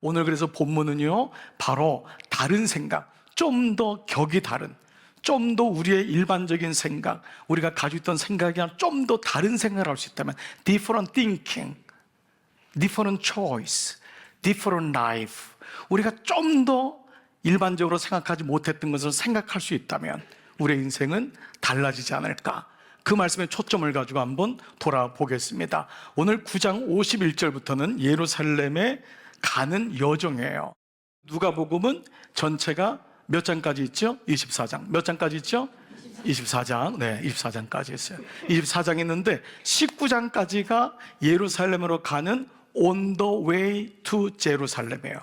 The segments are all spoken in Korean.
오늘 그래서 본문은요, 바로 다른 생각, 좀 더 격이 다른, 좀 더 우리의 일반적인 생각, 우리가 가지고 있던 생각이랑 좀 더 다른 생각을 할 수 있다면 different thinking, different choice, different life, 우리가 좀 더 일반적으로 생각하지 못했던 것을 생각할 수 있다면 우리의 인생은 달라지지 않을까, 그 말씀에 초점을 가지고 한번 돌아보겠습니다. 오늘 9장 51절부터는 예루살렘에 가는 여정이에요. 누가복음은 전체가 몇 장까지 있죠? 24장. 몇 장까지 있죠? 24장. 네, 24장까지 있어요. 24장 있는데 19장까지가 예루살렘으로 가는 On the way to 제루살렘이에요.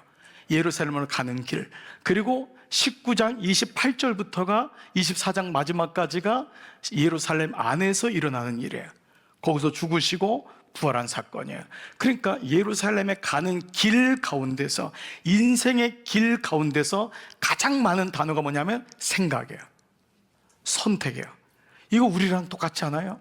예루살렘으로 가는 길. 그리고 19장 28절부터가 24장 마지막까지가 예루살렘 안에서 일어나는 일이에요. 거기서 죽으시고 부활한 사건이에요. 그러니까 예루살렘에 가는 길 가운데서, 인생의 길 가운데서 가장 많은 단어가 뭐냐면 생각이에요. 선택이에요. 이거 우리랑 똑같지 않아요?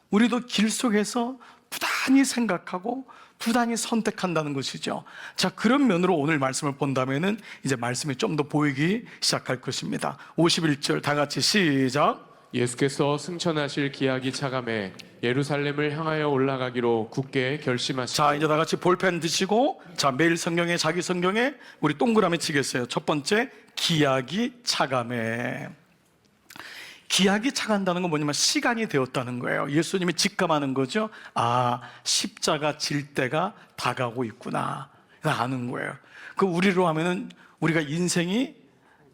우리도 길 속에서 부단히 생각하고 부단히 선택한다는 것이죠. 자, 그런 면으로 오늘 말씀을 본다면은 이제 말씀이 좀 더 보이기 시작할 것입니다. 51절 다 같이 시작. 예수께서 승천하실 기약이 차감해 예루살렘을 향하여 올라가기로 굳게 결심하시고. 자, 이제 다 같이 볼펜 드시고, 자, 매일 성경에, 자기 성경에 우리 동그라미 치겠어요. 첫 번째, 기약이 차감해. 기약이 차간다는 건 뭐냐면 시간이 되었다는 거예요. 예수님이 직감하는 거죠. 아, 십자가 질 때가 다가오고 있구나, 아는 거예요. 그 우리로 하면은 우리가 인생이,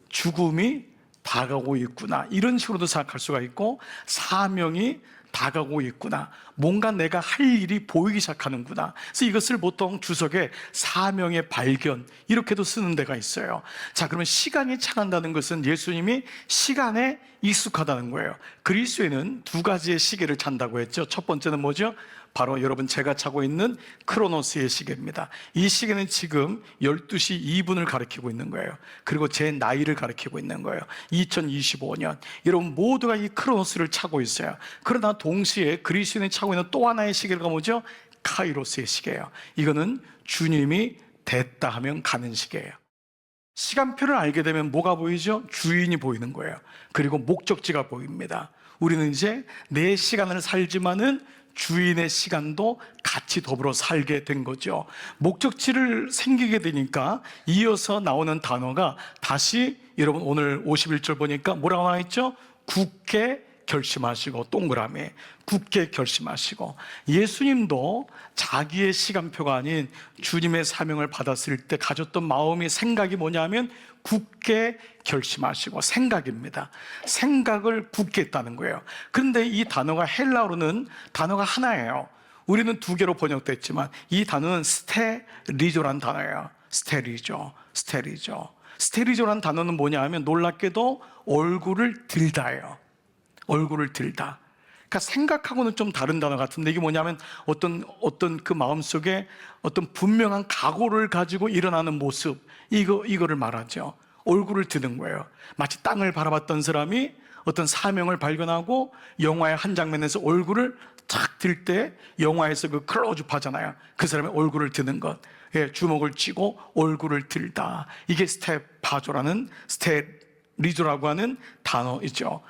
죽음이 다가오고 있구나, 이런 식으로도 생각할 수가 있고, 사명이 다가오고 있구나, 뭔가 내가 할 일이 보이기 시작하는구나. 그래서 이것을 보통 주석에 사명의 발견 이렇게도 쓰는 데가 있어요. 자, 그러면 시간이 차간다는 것은 예수님이 시간에 익숙하다는 거예요. 그리스도에는 두 가지의 시계를 찬다고 했죠. 첫 번째는 뭐죠? 바로 여러분 제가 차고 있는 크로노스의 시계입니다. 이 시계는 지금 12시 2분을 가리키고 있는 거예요. 그리고 제 나이를 가리키고 있는 거예요. 2025년. 여러분 모두가 이 크로노스를 차고 있어요. 그러나 동시에 그리스도인이 차고 있는 또 하나의 시계가 뭐죠? 카이로스의 시계예요. 이거는 주님이 됐다 하면 가는 시계예요. 시간표를 알게 되면 뭐가 보이죠? 주인이 보이는 거예요. 그리고 목적지가 보입니다. 우리는 이제 내 시간을 살지만은 주인의 시간도 같이 더불어 살게 된 거죠. 목적지를 생기게 되니까 이어서 나오는 단어가 다시, 여러분 오늘 51절 보니까 뭐라고 나와 있죠? 굳게 결심하시고, 동그라미, 굳게 결심하시고. 예수님도 자기의 시간표가 아닌 주님의 사명을 받았을 때 가졌던 마음이, 생각이 뭐냐면 굳게 결심하시고, 생각입니다. 생각을 굳게 했다는 거예요. 그런데 이 단어가 헬라어로는 단어가 하나예요. 우리는 두 개로 번역됐지만 이 단어는 스테리조란 단어예요. 스테리조란 단어는 뭐냐 하면 놀랍게도 얼굴을 들다예요. 얼굴을 들다. 그러니까 생각하고는 좀 다른 단어 같은데, 이게 뭐냐면 어떤 그 마음속에 어떤 분명한 각오를 가지고 일어나는 모습, 이거를 말하죠. 얼굴을 드는 거예요. 마치 땅을 바라봤던 사람이 어떤 사명을 발견하고 영화의 한 장면에서 얼굴을 탁 들 때 영화에서 그 클로즈업 하잖아요. 그 사람의 얼굴을 드는 것. 예, 주먹을 쥐고 얼굴을 들다. 이게 스테리조라고 하는 단어이죠.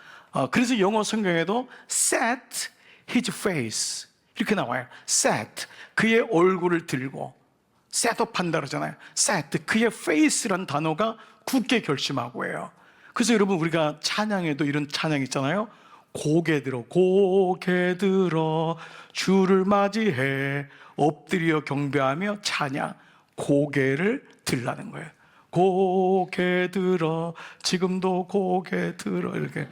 그래서 영어 성경에도 set his face 이렇게 나와요. set, 그의 얼굴을 들고, set up 한다 그러잖아요. set, 그의 face란 단어가 굳게 결심하고예요. 그래서 여러분 우리가 찬양에도 이런 찬양 있잖아요. 고개 들어 주를 맞이해 엎드려 경배하며 찬양. 고개를 들라는 거예요. 고개 들어, 지금도 고개 들어, 이렇게.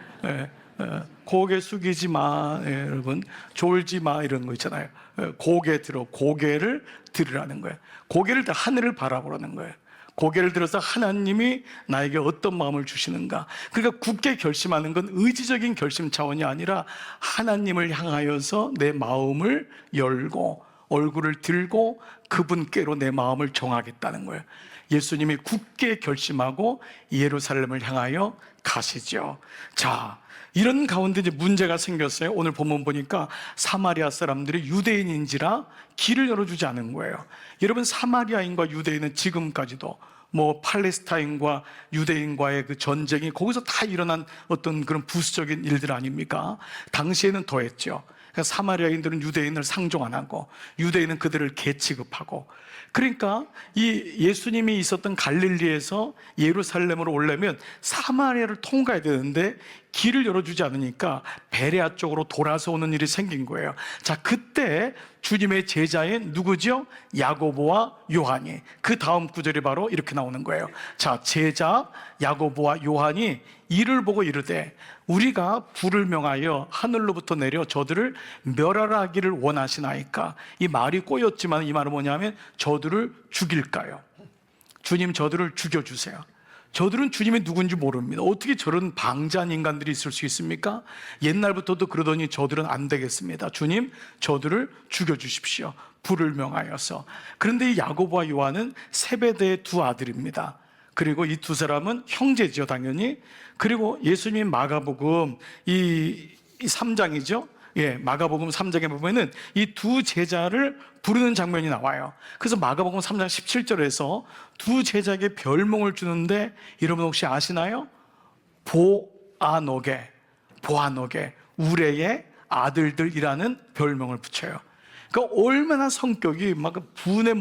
고개 숙이지 마, 여러분 졸지 마, 이런 거 있잖아요. 고개 들어, 고개를 들으라는 거예요. 고개를 들어 하늘을 바라보라는 거예요. 고개를 들어서 하나님이 나에게 어떤 마음을 주시는가. 그러니까 굳게 결심하는 건 의지적인 결심 차원이 아니라 하나님을 향하여서 내 마음을 열고 얼굴을 들고 그분께로 내 마음을 정하겠다는 거예요. 예수님이 굳게 결심하고 예루살렘을 향하여 가시죠. 자, 이런 가운데 이제 문제가 생겼어요. 오늘 본문 보니까 사마리아 사람들이 유대인인지라 길을 열어주지 않은 거예요. 여러분, 사마리아인과 유대인은 지금까지도 뭐 팔레스타인과 유대인과의 그 전쟁이 거기서 다 일어난 어떤 그런 부수적인 일들 아닙니까? 당시에는 더했죠. 그러니까 사마리아인들은 유대인을 상종 안 하고 유대인은 그들을 개 취급하고, 그러니까 이 예수님이 있었던 갈릴리에서 예루살렘으로 오려면 사마리아를 통과해야 되는데 길을 열어주지 않으니까 베레아 쪽으로 돌아서 오는 일이 생긴 거예요. 자, 그때 주님의 제자인 누구죠? 야고보와 요한이, 그 다음 구절이 바로 이렇게 나오는 거예요. 자, 제자 야고보와 요한이 이를 보고 이르되 우리가 불을 명하여 하늘로부터 내려 저들을 멸하라기를 원하시나이까. 이 말이 꼬였지만 이 말은 뭐냐면 저들을 죽일까요? 주님, 저들을 죽여주세요. 저들은 주님이 누군지 모릅니다. 어떻게 저런 방자한 인간들이 있을 수 있습니까? 옛날부터도 그러더니 저들은 안 되겠습니다. 주님, 저들을 죽여주십시오. 불을 명하여서. 그런데 이 야고보와 요한은 세베대의 두 아들입니다. 그리고 이 두 사람은 형제죠, 당연히. 그리고 예수님 마가복음 이 3장이죠. 예, 마가복음 3장에 보면은 이 두 제자를 부르는 장면이 나와요. 그래서 마가복음 3장 17절에서 두 제자에게 별명을 주는데 여러분 혹시 아시나요? 보아너게, 우레의 아들들이라는 별명을 붙여요. 그러니까 얼마나 성격이 막 분에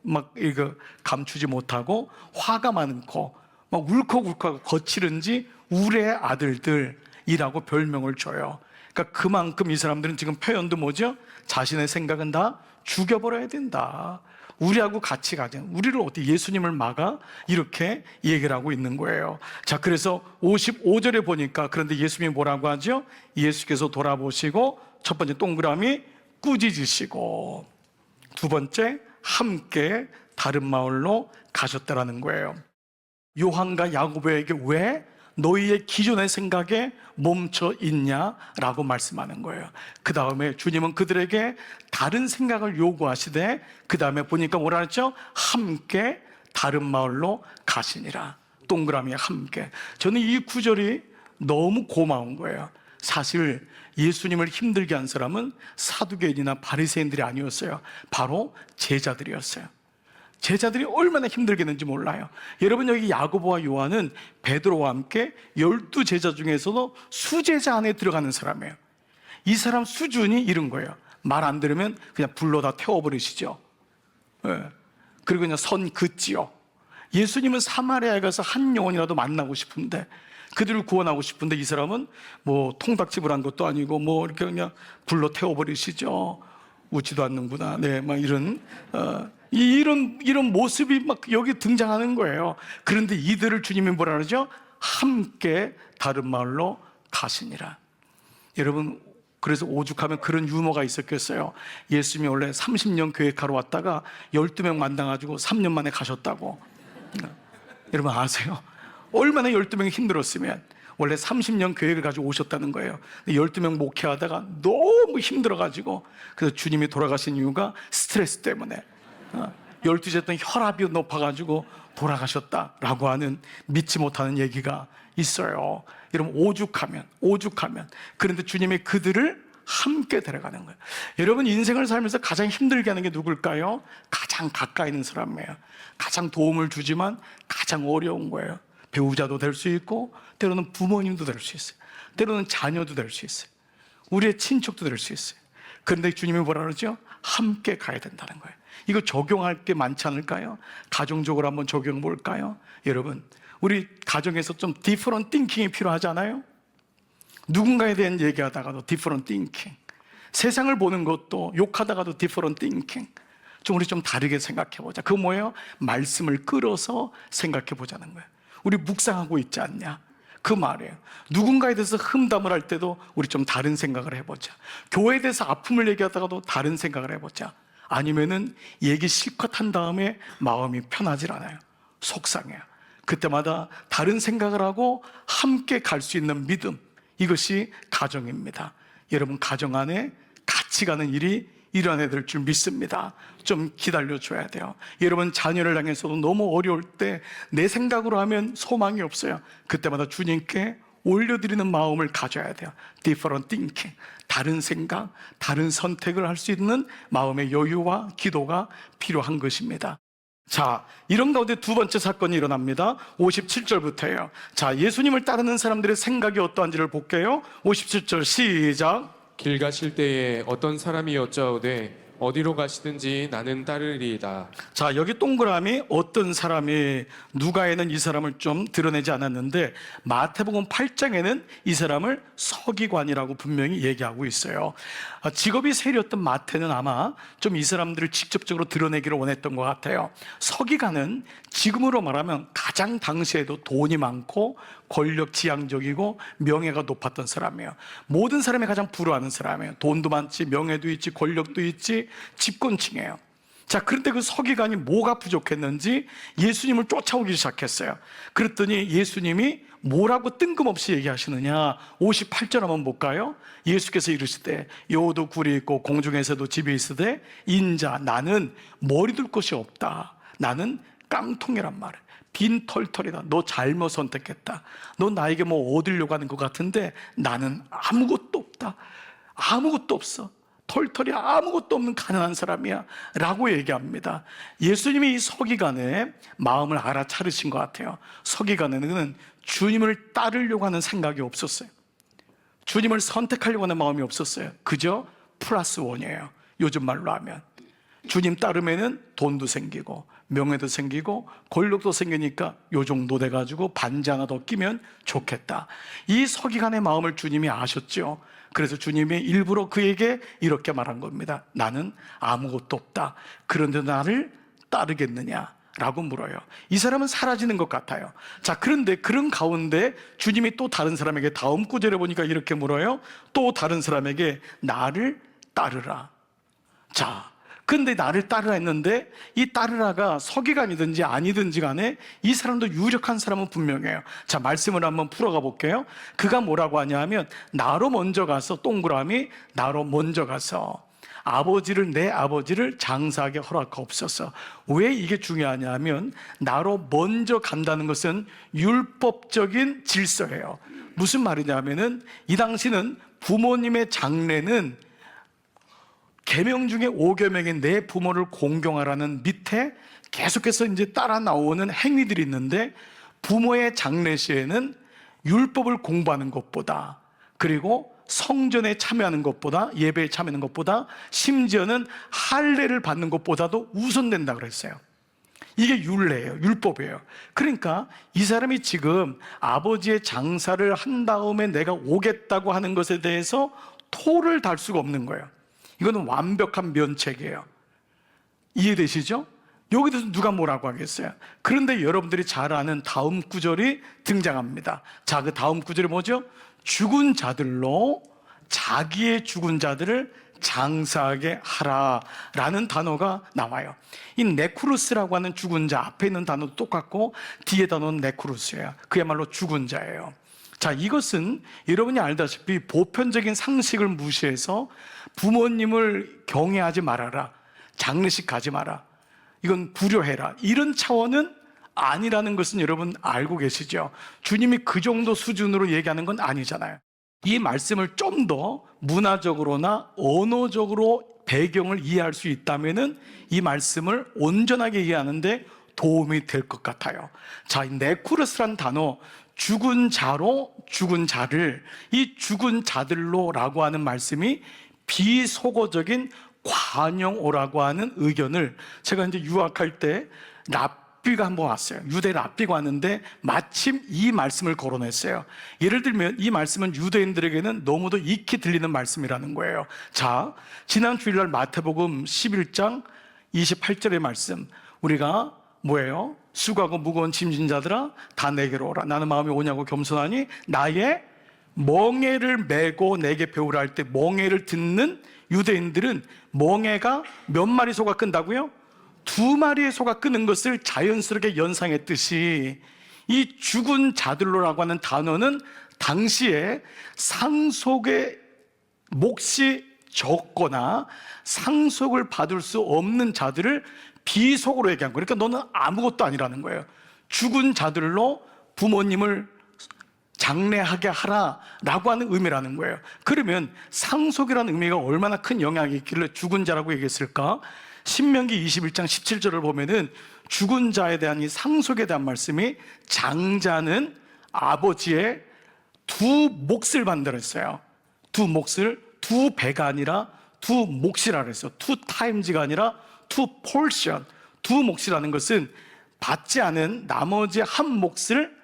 막 이거 감추지 못하고 화가 많고 막 울컥울컥하고 거칠은지 우레의 아들들이라고 별명을 줘요. 그러니까 그만큼 이 사람들은 지금 표현도 뭐죠? 자신의 생각은 다 죽여버려야 된다. 우리하고 같이 가자. 우리를 어떻게 예수님을 막아? 이렇게 얘기를 하고 있는 거예요. 자, 그래서 55절에 보니까 그런데 예수님이 뭐라고 하죠? 예수께서 돌아보시고 첫 번째 동그라미 꾸짖으시고 두 번째 함께 다른 마을로 가셨다라는 거예요. 요한과 야고보에게 왜 너희의 기존의 생각에 멈춰 있냐라고 말씀하는 거예요. 그 다음에 주님은 그들에게 다른 생각을 요구하시되 그 다음에 보니까 뭐라 했죠? 함께 다른 마을로 가시니라. 동그라미 함께. 저는 이 구절이 너무 고마운 거예요. 사실 예수님을 힘들게 한 사람은 사두개인이나 바리새인들이 아니었어요. 바로 제자들이었어요. 제자들이 얼마나 힘들게 했는지 몰라요. 여러분, 여기 야고보와 요한은 베드로와 함께 12제자 중에서도 수제자 안에 들어가는 사람이에요. 이 사람 수준이 이런 거예요. 말 안 들으면 그냥 불로 다 태워버리시죠. 예. 그리고 그냥 선 긋지요. 예수님은 사마리아에 가서 한 영혼이라도 만나고 싶은데, 그들을 구원하고 싶은데 이 사람은 뭐 통닭집을 한 것도 아니고 뭐 이렇게 그냥 불로 태워버리시죠. 웃지도 않는구나. 네, 막 이런 모습이 막 여기 등장하는 거예요. 그런데 이들을 주님이 뭐라 그러죠? 함께 다른 마을로 가시니라. 여러분, 그래서 오죽하면 그런 유머가 있었겠어요. 예수님이 원래 30년 교회하러 왔다가 12명 만나가지고 3년 만에 가셨다고. 여러분 아세요? 얼마나 12명이 힘들었으면. 원래 30년 계획을 가지고 오셨다는 거예요. 12명 목회하다가 너무 힘들어가지고, 그래서 주님이 돌아가신 이유가 스트레스 때문에 12제 동안 혈압이 높아가지고 돌아가셨다라고 하는 믿지 못하는 얘기가 있어요. 여러분, 오죽하면. 그런데 주님이 그들을 함께 데려가는 거예요. 여러분, 인생을 살면서 가장 힘들게 하는 게 누굴까요? 가장 가까이 있는 사람이에요. 가장 도움을 주지만 가장 어려운 거예요. 배우자도 될 수 있고, 때로는 부모님도 될 수 있어요. 때로는 자녀도 될 수 있어요. 우리의 친척도 될 수 있어요. 그런데 주님이 뭐라 그러죠? 함께 가야 된다는 거예요. 이거 적용할 게 많지 않을까요? 가정적으로 한번 적용해 볼까요? 여러분, 우리 가정에서 좀 디퍼런트 띵킹이 필요하잖아요. 누군가에 대한 얘기하다가도 디퍼런트 띵킹, 세상을 보는 것도 욕하다가도 디퍼런트 띵킹. 우리 좀 다르게 생각해 보자. 그거 뭐예요? 말씀을 끌어서 생각해 보자는 거예요. 우리 묵상하고 있지 않냐? 그 말이에요. 누군가에 대해서 흠담을 할 때도 우리 좀 다른 생각을 해보자. 교회에 대해서 아픔을 얘기하다가도 다른 생각을 해보자. 아니면은 얘기 실컷 한 다음에 마음이 편하질 않아요. 속상해요. 그때마다 다른 생각을 하고 함께 갈 수 있는 믿음, 이것이 가정입니다. 여러분, 가정 안에 같이 가는 일이 일어나야 될 줄 믿습니다. 좀 기다려줘야 돼요. 여러분 자녀를 향해서도 너무 어려울 때 내 생각으로 하면 소망이 없어요. 그때마다 주님께 올려드리는 마음을 가져야 돼요. Different thinking, 다른 생각, 다른 선택을 할 수 있는 마음의 여유와 기도가 필요한 것입니다. 자, 이런 가운데 두 번째 사건이 일어납니다. 57절부터예요. 자, 예수님을 따르는 사람들의 생각이 어떠한지를 볼게요. 57절 시작. 길 가실 때에 어떤 사람이 여짜오되 어디로 가시든지 나는 따르리이다. 자, 여기 동그라미 어떤 사람이, 누가에는 이 사람을 좀 드러내지 않았는데 마태복음 8장에는 이 사람을 서기관이라고 분명히 얘기하고 있어요. 직업이 세리였던 마태는 아마 좀 이 사람들을 직접적으로 드러내기를 원했던 것 같아요. 서기관은 지금으로 말하면 가장 당시에도 돈이 많고 권력 지향적이고 명예가 높았던 사람이에요. 모든 사람이 가장 부러워하는 사람이에요. 돈도 많지, 명예도 있지, 권력도 있지, 집권층이에요. 자, 그런데 그 서기관이 뭐가 부족했는지 예수님을 쫓아오기 시작했어요. 그랬더니 예수님이 뭐라고 뜬금없이 얘기하시느냐. 58절 한번 볼까요? 예수께서 이르시되 여우도 굴이 있고 공중에서도 집이 있으되 인자 나는 머리 둘 곳이 없다. 나는 깡통이란 말이에요. 빈 털털이다. 너 잘못 선택했다. 너 나에게 뭐 얻으려고 하는 것 같은데 나는 아무것도 없다. 아무것도 없어. 털털이 아무것도 없는 가난한 사람이야 라고 얘기합니다. 예수님이 이 서기관의 마음을 알아차리신 것 같아요. 서기관에는 주님을 따르려고 하는 생각이 없었어요. 주님을 선택하려고 하는 마음이 없었어요. 그저 플러스 원이에요. 요즘 말로 하면 주님 따르면은 돈도 생기고 명예도 생기고 권력도 생기니까 요 정도 돼가지고 반지 하나 더 끼면 좋겠다. 이 서기관의 마음을 주님이 아셨죠. 그래서 주님이 일부러 그에게 이렇게 말한 겁니다. 나는 아무것도 없다. 그런데 나를 따르겠느냐? 라고 물어요. 이 사람은 사라지는 것 같아요. 자, 그런데 그런 가운데 주님이 또 다른 사람에게 다음 구절에 보니까 이렇게 물어요. 또 다른 사람에게 나를 따르라. 자, 근데 나를 따르라 했는데 이 따르라가 서기관이든지 아니든지 간에 이 사람도 유력한 사람은 분명해요. 자, 말씀을 한번 풀어가 볼게요. 그가 뭐라고 하냐 하면 나로 먼저 가서, 동그라미 나로 먼저 가서 내 아버지를 장사하게 허락하옵소서. 왜 이게 중요하냐 하면 나로 먼저 간다는 것은 율법적인 질서예요. 무슨 말이냐 하면은 이 당시는 부모님의 장례는 계명 중에 5계명인 내 부모를 공경하라는 밑에 계속해서 이제 따라 나오는 행위들이 있는데, 부모의 장례 시에는 율법을 공부하는 것보다, 그리고 성전에 참여하는 것보다, 예배에 참여하는 것보다, 심지어는 할례를 받는 것보다도 우선된다 그랬어요. 이게 율례예요. 율법이에요. 그러니까 이 사람이 지금 아버지의 장사를 한 다음에 내가 오겠다고 하는 것에 대해서 토를 달 수가 없는 거예요. 이거는 완벽한 면책이에요. 이해되시죠? 여기 대해서 누가 뭐라고 하겠어요? 그런데 여러분들이 잘 아는 다음 구절이 등장합니다. 자, 그 다음 구절이 뭐죠? 죽은 자들로 자기의 죽은 자들을 장사하게 하라라는 단어가 나와요. 이 네크루스라고 하는 죽은 자, 앞에 있는 단어도 똑같고 뒤에 단어는 네크루스예요. 그야말로 죽은 자예요. 자, 이것은 여러분이 알다시피 보편적인 상식을 무시해서 부모님을 경외하지 말아라, 장례식 가지 마라, 이건 불효해라, 이런 차원은 아니라는 것은 여러분 알고 계시죠? 주님이 그 정도 수준으로 얘기하는 건 아니잖아요. 이 말씀을 좀 더 문화적으로나 언어적으로 배경을 이해할 수 있다면은 이 말씀을 온전하게 이해하는데 도움이 될 것 같아요. 자, 이 네쿠르스란 단어, 죽은 자로 죽은 자를, 이 죽은 자들로라고 하는 말씀이 비속어적인 관용어라고 하는 의견을, 제가 이제 유학할 때 랍비가 한번 왔어요. 유대 랍비가 왔는데 마침 이 말씀을 거론했어요. 예를 들면 이 말씀은 유대인들에게는 너무도 익히 들리는 말씀이라는 거예요. 자, 지난 주일날 마태복음 11장 28절의 말씀, 우리가 뭐예요? 수고하고 무거운 짐진 자들아 다 내게로 오라. 나는 마음이 오냐고 겸손하니 나의 멍에를 메고 내게 배우라 할 때, 멍에를 듣는 유대인들은 멍에가 몇 마리 소가 끈다고요? 2마리의 소가 끄는 것을 자연스럽게 연상했듯이 이 죽은 자들로라고 하는 단어는 당시에 상속의 몫이 적거나 상속을 받을 수 없는 자들을 비속으로 얘기한 거예요. 그러니까 너는 아무것도 아니라는 거예요. 죽은 자들로 부모님을 장례하게 하라라고 하는 의미라는 거예요. 그러면 상속이라는 의미가 얼마나 큰 영향이 있길래 죽은 자라고 얘기했을까? 신명기 21장 17절을 보면은 죽은 자에 대한 이 상속에 대한 말씀이 장자는 아버지의 두 몫을 받는다랬어요. 두 몫을, 두 배가 아니라 두 몫이라 그랬어요. two times가 아니라 two portion. 두 몫이라는 것은 받지 않은 나머지 한 몫을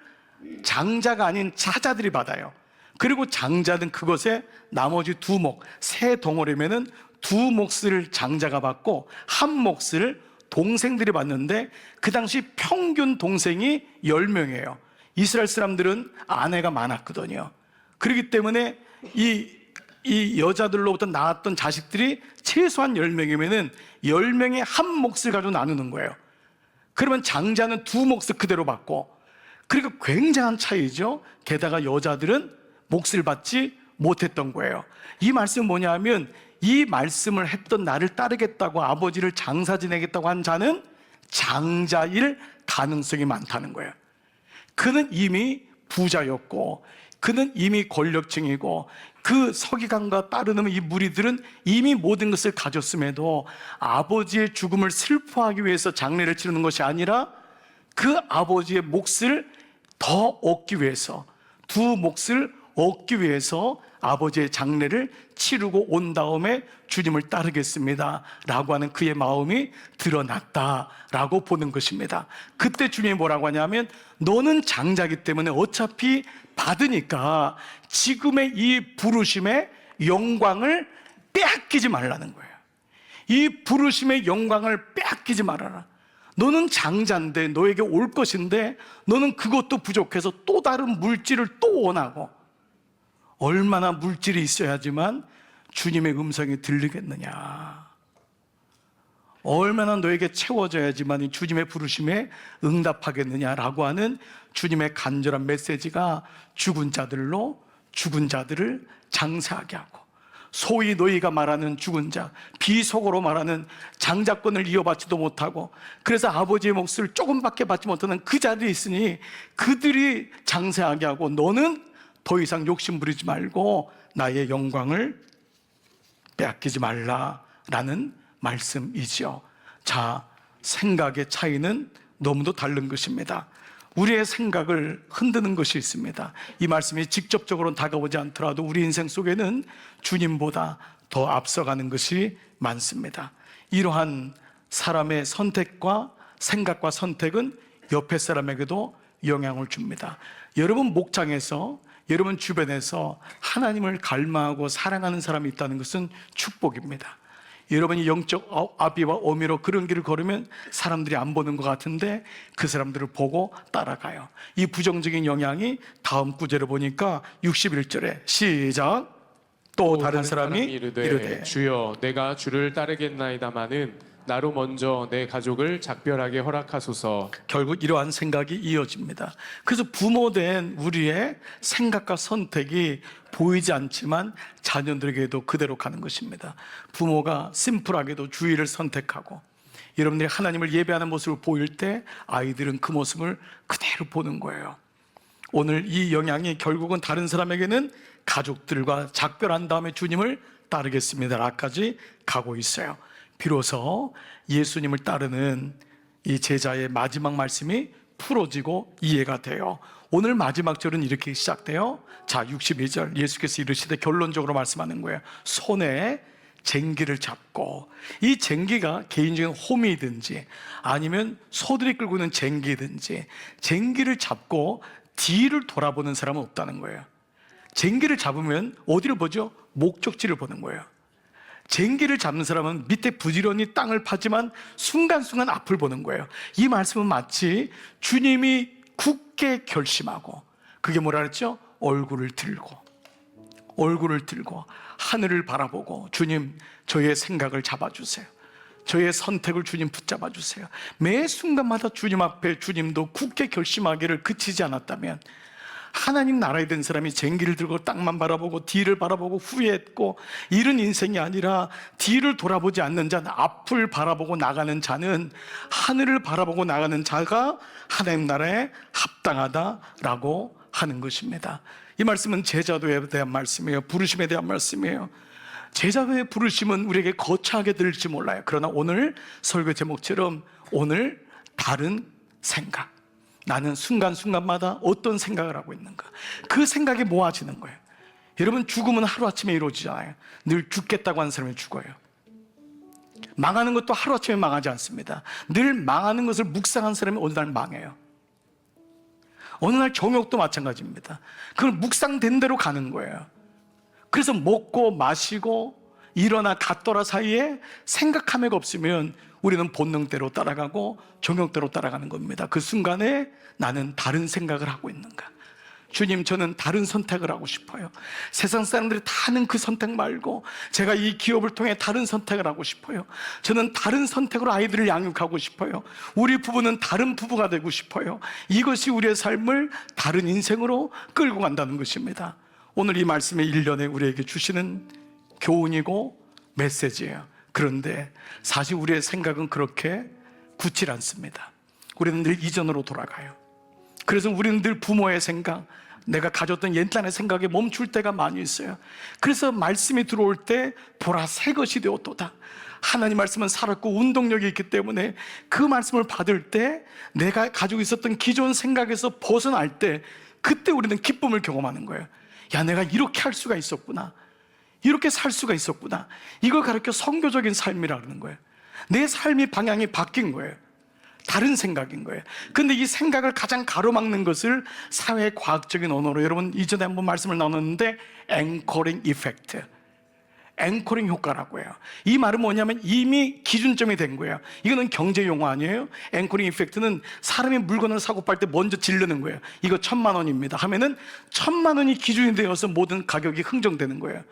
장자가 아닌 자자들이 받아요. 그리고 장자는 그것에 나머지 두 몫, 세 덩어리면은 두 몫을 장자가 받고 한 몫을 동생들이 받는데, 그 당시 평균 동생이 10명이에요. 이스라엘 사람들은 아내가 많았거든요. 그렇기 때문에 이 여자들로부터 낳았던 자식들이 최소한 10명이면은 10명의 한 몫을 가지고 나누는 거예요. 그러면 장자는 두 몫을 그대로 받고, 그리고 굉장한 차이죠. 게다가 여자들은 몫을 받지 못했던 거예요. 이 말씀은 뭐냐면, 이 말씀을 했던 나를 따르겠다고, 아버지를 장사 지내겠다고 한 자는 장자일 가능성이 많다는 거예요. 그는 이미 부자였고, 그는 이미 권력층이고, 그 서기관과 따르는 이 무리들은 이미 모든 것을 가졌음에도 아버지의 죽음을 슬퍼하기 위해서 장례를 치르는 것이 아니라 그 아버지의 몫을 더 얻기 위해서, 두 몫을 얻기 위해서 아버지의 장례를 치르고 온 다음에 주님을 따르겠습니다 라고 하는 그의 마음이 드러났다라고 보는 것입니다. 그때 주님이 뭐라고 하냐면, 너는 장자기 때문에 어차피 받으니까 지금의 이 부르심의 영광을 빼앗기지 말라는 거예요. 이 부르심의 영광을 빼앗기지 말아라. 너는 장자인데, 너에게 올 것인데 너는 그것도 부족해서 또 다른 물질을 또 원하고, 얼마나 물질이 있어야지만 주님의 음성이 들리겠느냐, 얼마나 너에게 채워져야지만 이 주님의 부르심에 응답하겠느냐라고 하는 주님의 간절한 메시지가 죽은 자들로 죽은 자들을 장사하게 하고, 소위 너희가 말하는 죽은 자, 비속어로 말하는 장자권을 이어받지도 못하고, 그래서 아버지의 몫을 조금밖에 받지 못하는 그 자들이 있으니 그들이 장사하게 하고, 너는 더 이상 욕심 부리지 말고 나의 영광을 빼앗기지 말라라는 말씀이지요. 자, 생각의 차이는 너무도 다른 것입니다. 우리의 생각을 흔드는 것이 있습니다. 이 말씀이 직접적으로 다가오지 않더라도 우리 인생 속에는 주님보다 더 앞서가는 것이 많습니다. 이러한 사람의 선택과 생각과 선택은 옆에 사람에게도 영향을 줍니다. 여러분 목장에서, 여러분 주변에서 하나님을 갈망하고 사랑하는 사람이 있다는 것은 축복입니다. 여러분이 영적 아비와 어미로 그런 길을 걸으면 사람들이 안 보는 것 같은데 그 사람들을 보고 따라가요. 이 부정적인 영향이 다음 구절을 보니까 61절에 시작. 또 다른 사람이 이르되 주여 내가 주를 따르겠나이다마는 나로 먼저 내 가족을 작별하게 허락하소서. 결국 이러한 생각이 이어집니다. 그래서 부모된 우리의 생각과 선택이 보이지 않지만 자녀들에게도 그대로 가는 것입니다. 부모가 심플하게도 주의를 선택하고, 여러분들이 하나님을 예배하는 모습을 보일 때 아이들은 그 모습을 그대로 보는 거예요. 오늘 이 영향이 결국은 다른 사람에게는 가족들과 작별한 다음에 주님을 따르겠습니다라까지 가고 있어요. 비로소 예수님을 따르는 이 제자의 마지막 말씀이 풀어지고 이해가 돼요. 오늘 마지막 절은 이렇게 시작돼요. 자, 62절 예수께서 이르시되, 결론적으로 말씀하는 거예요. 손에 쟁기를 잡고, 이 쟁기가 개인적인 홈이든지 아니면 소들이 끌고 있는 쟁기든지, 쟁기를 잡고 뒤를 돌아보는 사람은 없다는 거예요. 쟁기를 잡으면 어디를 보죠? 목적지를 보는 거예요. 쟁기를 잡는 사람은 밑에 부지런히 땅을 파지만 순간순간 앞을 보는 거예요. 이 말씀은 마치 주님이 굳게 결심하고, 그게 뭐라 그랬죠? 얼굴을 들고 하늘을 바라보고, 주님 저의 생각을 잡아주세요, 저의 선택을 주님 붙잡아 주세요. 매 순간마다 주님 앞에 주님도 굳게 결심하기를 그치지 않았다면 하나님 나라에 든 사람이 쟁기를 들고 땅만 바라보고 뒤를 바라보고 후회했고 이런 인생이 아니라 뒤를 돌아보지 않는 자는, 앞을 바라보고 나가는 자는, 하늘을 바라보고 나가는 자가 하나님 나라에 합당하다라고 하는 것입니다. 이 말씀은 제자도에 대한 말씀이에요. 부르심에 대한 말씀이에요. 제자도의 부르심은 우리에게 거창하게 들릴지 몰라요. 그러나 오늘 설교 제목처럼 오늘 다른 생각, 나는 순간순간마다 어떤 생각을 하고 있는가, 그 생각이 모아지는 거예요. 여러분, 죽음은 하루아침에 이루어지잖아요. 늘 죽겠다고 하는 사람이 죽어요. 망하는 것도 하루아침에 망하지 않습니다. 늘 망하는 것을 묵상한 사람이 어느 날 망해요. 어느 날 정욕도 마찬가지입니다. 그걸 묵상된 대로 가는 거예요. 그래서 먹고 마시고 일어나 갔더라 사이에 생각함이 없으면 우리는 본능대로 따라가고 정욕대로 따라가는 겁니다. 그 순간에 나는 다른 생각을 하고 있는가? 주님, 저는 다른 선택을 하고 싶어요. 세상 사람들이 다 하는 그 선택 말고 제가 이 기업을 통해 다른 선택을 하고 싶어요. 저는 다른 선택으로 아이들을 양육하고 싶어요. 우리 부부는 다른 부부가 되고 싶어요. 이것이 우리의 삶을 다른 인생으로 끌고 간다는 것입니다. 오늘 이 말씀의 1년에 우리에게 주시는 교훈이고 메시지예요. 그런데 사실 우리의 생각은 그렇게 굳질 않습니다. 우리는 늘 이전으로 돌아가요. 그래서 우리는 늘 부모의 생각, 내가 가졌던 옛날의 생각에 멈출 때가 많이 있어요. 그래서 말씀이 들어올 때 보라 새 것이 되었도다. 하나님 말씀은 살았고 운동력이 있기 때문에 그 말씀을 받을 때 내가 가지고 있었던 기존 생각에서 벗어날 때, 그때 우리는 기쁨을 경험하는 거예요. 야, 내가 이렇게 할 수가 있었구나, 이렇게 살 수가 있었구나. 이걸 가르쳐 선교적인 삶이라는 거예요. 내 삶의 방향이 바뀐 거예요. 다른 생각인 거예요. 근데 이 생각을 가장 가로막는 것을 사회과학적인 언어로, 여러분 이전에 한번 말씀을 나눴는데 앵커링 이펙트, 앵커링 효과라고 해요. 이 말은 뭐냐면 이미 기준점이 된 거예요. 이거는 경제 용어 아니에요. 앵커링 이펙트는 사람이 물건을 사고 팔 때 먼저 지르는 거예요. 이거 1,000만 원입니다 하면은 1,000만 원이 기준이 되어서 모든 가격이 흥정되는 거예요.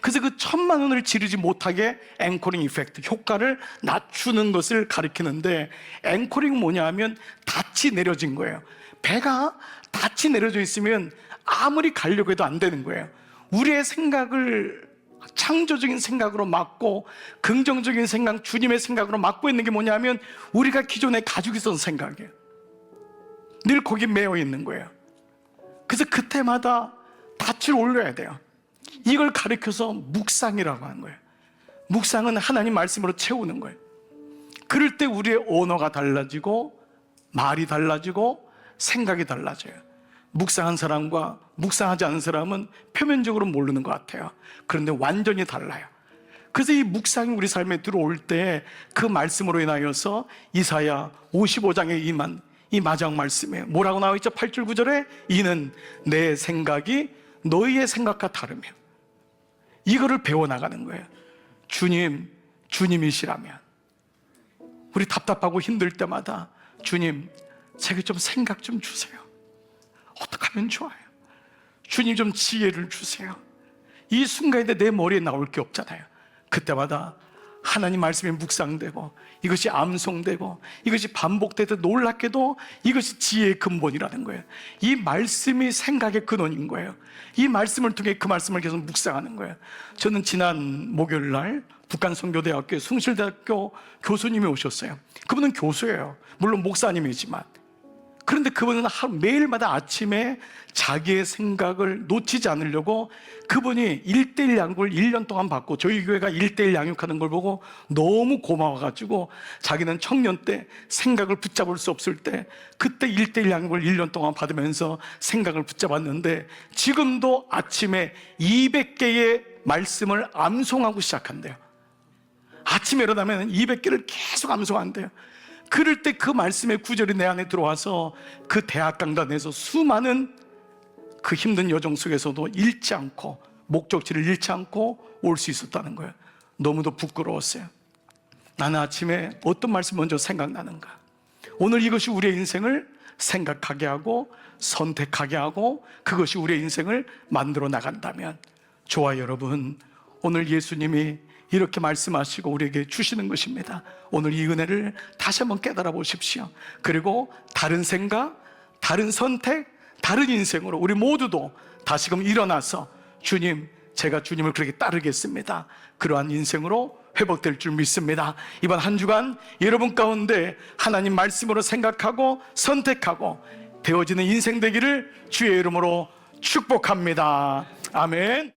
그래서 그 1,000만 원을 지르지 못하게 앵커링 이펙트, 효과를 낮추는 것을 가리키는데, 앵커링은 뭐냐 하면 닻이 내려진 거예요. 배가 닻이 내려져 있으면 아무리 가려고 해도 안 되는 거예요. 우리의 생각을 창조적인 생각으로 막고 긍정적인 생각, 주님의 생각으로 막고 있는 게 뭐냐면 우리가 기존에 가지고 있었던 생각이에요. 늘 거기 매여 있는 거예요. 그래서 그때마다 닻을 올려야 돼요. 이걸 가리켜서 묵상이라고 하는 거예요. 묵상은 하나님 말씀으로 채우는 거예요. 그럴 때 우리의 언어가 달라지고 말이 달라지고 생각이 달라져요. 묵상한 사람과 묵상하지 않은 사람은 표면적으로 모르는 것 같아요. 그런데 완전히 달라요. 그래서 이 묵상이 우리 삶에 들어올 때 그 말씀으로 인하여서 이사야 55장에 임한 이 마지막 말씀에 뭐라고 나와 있죠? 8절 9절에 이는 내 생각이 너희의 생각과 다르며, 이거를 배워나가는 거예요. 주님, 주님이시라면 우리 답답하고 힘들 때마다 주님, 제게 좀 생각 좀 주세요. 어떻게 하면 좋아요? 주님 좀 지혜를 주세요. 이 순간에 내 머리에 나올 게 없잖아요. 그때마다 하나님 말씀이 묵상되고 이것이 암송되고 이것이 반복되듯 놀랍게도 이것이 지혜의 근본이라는 거예요. 이 말씀이 생각의 근원인 거예요. 이 말씀을 통해 그 말씀을 계속 묵상하는 거예요. 저는 지난 목요일 날 북한선교대학교 숭실대학교 교수님이 오셨어요. 그분은 교수예요. 물론 목사님이지만. 그런데 그분은 매일마다 아침에 자기의 생각을 놓치지 않으려고 그분이 1:1 양육을 1년 동안 받고, 저희 교회가 1:1 양육하는 걸 보고 너무 고마워가지고 자기는 청년 때 생각을 붙잡을 수 없을 때 그때 1:1 양육을 1년 동안 받으면서 생각을 붙잡았는데 지금도 아침에 200개의 말씀을 암송하고 시작한대요. 아침에 일어나면 200개를 계속 암송한대요. 그럴 때 그 말씀의 구절이 내 안에 들어와서 그 대학 강단에서 수많은 그 힘든 여정 속에서도 잃지 않고 목적지를 잃지 않고 올 수 있었다는 거예요. 너무도 부끄러웠어요. 나는 아침에 어떤 말씀이 먼저 생각나는가? 오늘 이것이 우리의 인생을 생각하게 하고 선택하게 하고 그것이 우리의 인생을 만들어 나간다면, 저와 여러분, 오늘 예수님이 이렇게 말씀하시고 우리에게 주시는 것입니다. 오늘 이 은혜를 다시 한번 깨달아 보십시오. 그리고 다른 생각, 다른 선택, 다른 인생으로 우리 모두도 다시금 일어나서 주님, 제가 주님을 그렇게 따르겠습니다, 그러한 인생으로 회복될 줄 믿습니다. 이번 한 주간 여러분 가운데 하나님 말씀으로 생각하고 선택하고 되어지는 인생 되기를 주의 이름으로 축복합니다. 아멘.